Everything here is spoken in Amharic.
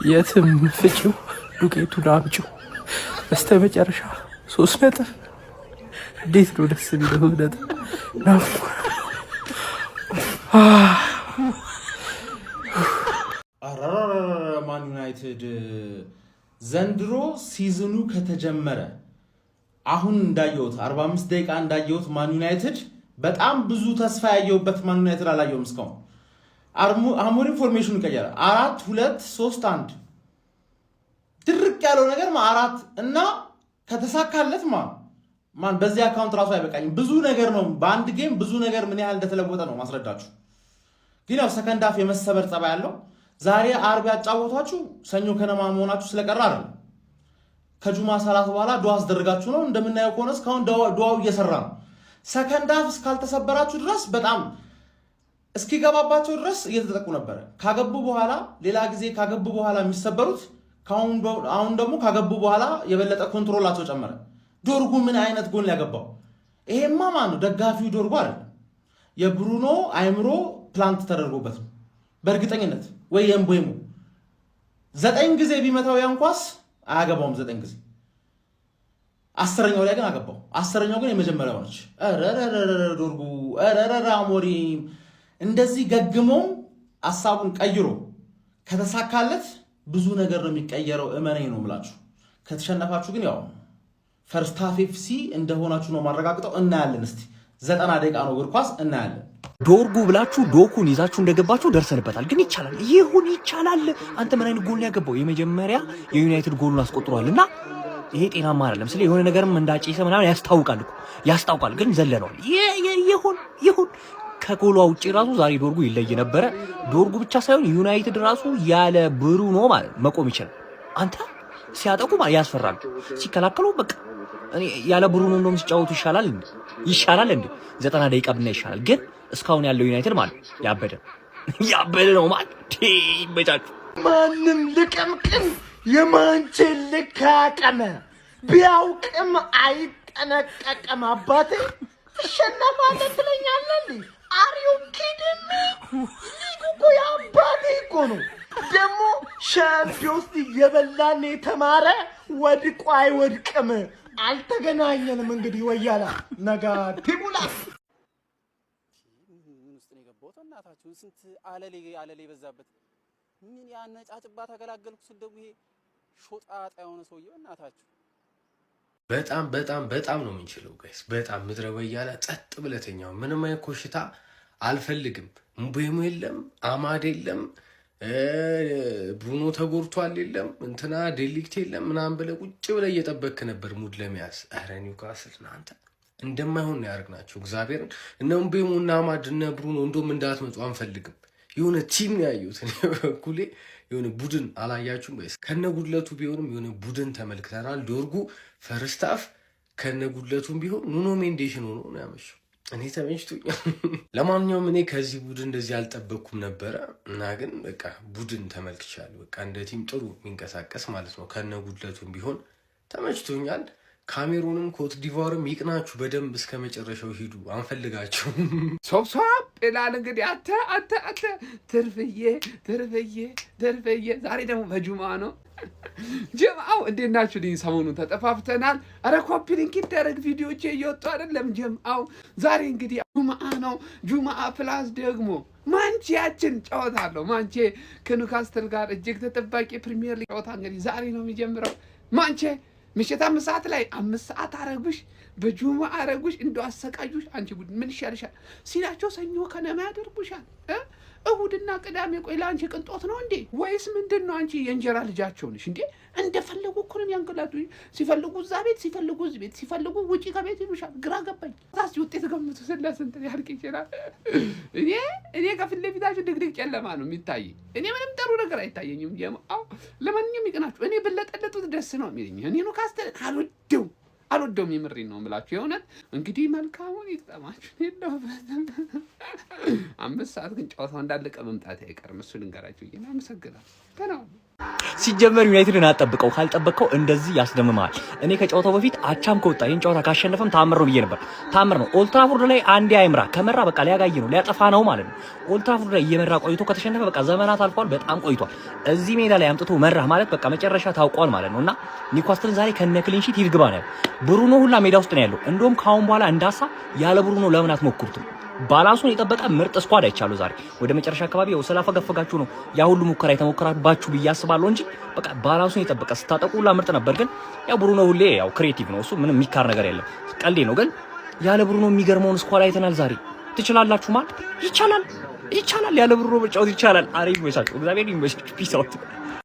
የትም ፍጪው ዱቄቱን አምጪው በስተመጨረሻ 3 ነጥብ። እንዴት ነው ደስ የሚለው ነጥብ ናፉ። ማን ዩናይትድ ዘንድሮ ሲዝኑ ከተጀመረ አሁን እንዳየሁት 45 ደቂቃ እንዳየሁት ማን ዩናይትድ በጣም ብዙ ተስፋ ያየሁበት ማን ዩናይትድ አላየሁም እስካሁን። አሞሪም ፎርሜሽኑን ቀየረ። 4-2-3-1 ድርቅ ያለው ነገር 4 እና ከተሳካለት ማን በዚህ አካውንት ራሱ አይበቃኝም። ብዙ ነገር ነው በአንድ ጌም ብዙ ነገር ምን ያህል እንደተለወጠ ነው ማስረዳችሁ። ግን ያው ሰከንድ ሃፍ የመሰበር ጸባይ ያለው ዛሬ አርብ ያጫወቷችሁ ሰኞ ከነማ መሆናችሁ ስለቀረ አይደለም። ከጁማ ሰላት በኋላ ዱዓ አስደርጋችሁ ነው። እንደምናየው ከሆነ እስካሁን ዱዓው እየሰራ ነው። ሰከንድ ሃፍ እስካልተሰበራችሁ ድረስ በጣም እስኪገባባቸው ድረስ እየተጠቁ ነበር። ካገቡ በኋላ ሌላ ጊዜ ካገቡ በኋላ የሚሰበሩት አሁን ደግሞ ካገቡ በኋላ የበለጠ ኮንትሮላቸው ጨመረ። ዶርጉ ምን አይነት ጎል ያገባው? ይሄማ ማን ነው? ደጋፊው ዶርጉ አይደለም። የብሩኖ አይምሮ ፕላንት ተደርጎበት ነው በእርግጠኝነት። ወይ የምቦይሙ 9 ጊዜ ቢመታው ያን ኳስ አያገባውም። 9 ጊዜ 10ኛው ላይ ግን አገባው። 10ኛው ግን የመጀመሪያው ነች። ዶርጉ አሞሪም እንደዚህ ገግሞ ሐሳቡን ቀይሮ ከተሳካለት ብዙ ነገር ነው የሚቀየረው። እመነኝ ነው የምላችሁ። ከተሸነፋችሁ ግን ያው ፈርስት ሃፍ ኤፍሲ እንደሆናችሁ ነው ማረጋግጠው። እናያለን። እስቲ 90 ደቂቃ ነው እግር ኳስ እናያለን። ዶርጉ ብላችሁ ዶኩን ይዛችሁ እንደገባችሁ ደርሰንበታል። ግን ይቻላል፣ ይሁን ይቻላል። አንተ ምን አይነት ጎል ያገባው? የመጀመሪያ የዩናይትድ ጎሉን አስቆጥሯልና ይሄ ጤናማ አይደለም። ስለ የሆነ ነገርም እንዳጨሰ ምናምን ያስታውቃል። ግን ዘለነዋል። ይሁን ከጎሏ ውጪ ራሱ ዛሬ ዶርጉ ይለይ ነበረ። ዶርጉ ብቻ ሳይሆን ዩናይትድ ራሱ ያለ ብሩኖ ማለት መቆም ይችላል። አንተ ሲያጠቁ ማለት ያስፈራል፣ ሲከላከሉ በቃ እኔ ያለ ብሩኖ እንደውም ሲጫወቱ ይሻላል እንዴ 90 ደቂቃ ብና ይሻላል። ግን እስካሁን ያለው ዩናይትድ ማለት ያበደ ነው ማለት ይበጫጩ። ማንም ልቅምቅም የማንችን ልካቀመ ቢያውቅም አይጠነቀቀም። አባቴ ትሸነፋለህ ትለኛለህ። አሪው ኪድም ሊጉ እኮ የአባቴ እኮ ነው። ደግሞ ሻምፒዮንስ ሊግ የበላን የተማረ ወድቆ አይወድቅም። አልተገናኘንም እንግዲህ ወያላ ነጋ ቲቡላ እናታችሁ ስንት አለሌ በዛበት ምን ያነጫጭባ ተገላገልኩ ስል ደግሞ ይሄ ሾጣጣ የሆነ ሰውዬው እናታችሁ በጣም ነው የምንችለው ጋይስ። በጣም ምድረ ወያላ ጸጥ ብለተኛው ምንም አይነት ኮሽታ አልፈልግም። ምቦይሙ የለም፣ አማድ የለም፣ ብሩኖ ተጎርቷል የለም፣ እንትና ዴሊክት የለም ምናምን ብለህ ቁጭ ብለህ እየጠበቅክ ነበር ሙድ ለመያዝ። ኧረ ኒውካስል እናንተ እንደማይሆን ነው ያደርግናቸው። እግዚአብሔርን እነ ምቦይሙ እና አማድ እነ ብሩኖ እንደውም እንዳትመጡ አንፈልግም። የሆነ ቲም ነው ያዩት ኩሌ የሆነ ቡድን አላያችሁም ጋይስ? ከነ ጉድለቱ ቢሆንም የሆነ ቡድን ተመልክተናል። ዶርጉ ፈርስት ሃፍ ከነ ጉድለቱም ቢሆን ኑኖ ሜንዴሽን ሆኖ ነው ያመሸው። እኔ ተመችቶኛል። ለማንኛውም እኔ ከዚህ ቡድን እንደዚህ አልጠበቅኩም ነበረ እና ግን በቃ ቡድን ተመልክቻለሁ። በቃ እንደ ቲም ጥሩ የሚንቀሳቀስ ማለት ነው። ከነ ጉድለቱም ቢሆን ተመችቶኛል። ካሜሩንም ኮት ዲቫርም ይቅናችሁ። በደንብ እስከ መጨረሻው ሂዱ፣ አንፈልጋችሁም። ሶብሶብ ይላል እንግዲህ አንተ ትርፍዬ ዛሬ ደግሞ በጁማ ነው። ጀምአው እንዴት ናችሁ? ሰሞኑን ተጠፋፍተናል። አረ ኮፒ ሊንክ ይደረግ፣ ቪዲዮቼ እየወጡ አይደለም። ጀምአው ዛሬ እንግዲህ ጁማአ ነው። ጁማአ ፕላስ ደግሞ ማንቼያችን ጨዋታ አለው። ማንቼ ከኒውካስትል ጋር እጅግ ተጠባቂ ፕሪሚየር ሊግ ጨዋታ እንግዲህ ዛሬ ነው የሚጀምረው። ማንቼ ምሽት 5 ሰዓት ላይ 5 ሰዓት አረጉሽ፣ በጁማ አረጉሽ፣ እንደው አሰቃዩሽ። አንቺ ቡድን ምን ይሻልሻል ሲላቸው ሰኞ ከነማ ያደርጉሻል። እሁድና ቅዳሜ ቆይ ለአንቺ ቅንጦት ነው እንዴ? ወይስ ምንድነው? አንቺ የእንጀራ ልጃቸው ነሽ እንዴ? እንደፈለጉ እኮ ነው ያንገላቱ። ሲፈልጉ እዛ ቤት፣ ሲፈልጉ እዚህ ቤት፣ ሲፈልጉ ውጪ ከቤት ይሉሻል። ግራ ገባኝ። ታስ ውጤት ገምቱ ስለስንት ያልቅ ይችላል። እኔ ከፊት ለፊታችሁ ድግድግ ጨለማ ነው የሚታይ። እኔ ምንም ጥሩ ነገር አይታየኝም። ለማንኛውም ይቅናችሁ። እኔ ብለጠለጡት ደስ ነው የሚለኝ። እኔ ነው ካስተል አልወደውም። የምሬን ነው የምላችሁ። የእውነት እንግዲህ መልካሙን ይግጠማችሁ። የለውበትም 5 ሰዓት ግን ጨዋታው እንዳለቀ መምጣት አይቀርም። እሱ ልንገራችሁ። አመሰግናለሁ። ሲጀመር ዩናይትድን አጠብቀው ካልጠበቀው እንደዚህ ያስደምማል። እኔ ከጨዋታው በፊት አቻም ከወጣ ይሄን ጨዋታ ካሸነፈም ታምር ነው ብዬ ነበር። ታምር ነው። ኦልድ ትራፎርድ ላይ አንዴ አይምራ ከመራ በቃ ሊያጋይ ነው ሊያጠፋ ነው ማለት ነው። ኦልድ ትራፎርድ ላይ እየመራ ቆይቶ ከተሸነፈ በቃ ዘመናት አልፏል፣ በጣም ቆይቷል። እዚህ ሜዳ ላይ አምጥቶ መራ ማለት በቃ መጨረሻ ታውቋል ማለት ነውና ኒውካስትልን ዛሬ ከነ ክሊን ሺት ይርግባ ነው። ብሩኖ ሁላ ሜዳ ውስጥ ነው ያለው። እንደውም ካሁን በኋላ እንዳሳ ያለ ብሩኖ ለምን አትሞክሩትም? ባላንሱን የጠበቀ ምርጥ ስኳድ አይቻለሁ ዛሬ። ወደ መጨረሻ አካባቢ ያው ስላፈገፈጋችሁ ነው ያ ሁሉ ሙከራ የተሞከራባችሁ ብዬ አስባለሁ እንጂ በቃ ባላንሱን የጠበቀ ስታጠቁ ሁላ ምርጥ ነበር። ግን ያው ብሩኖ ሁሌ ያው ክሬቲቭ ነው እሱ፣ ምንም የሚካር ነገር የለም። ቀልዴ ነው። ግን ያለ ብሩኖ የሚገርመውን ስኳድ አይተናል ዛሬ። ትችላላችሁ ማለት ይቻላል፣ ያለ ብሩኖ መጫወት ይቻላል። አሪፍ ይመሳችሁ፣ እግዚአብሔር ይመስገን። ፒስ አውት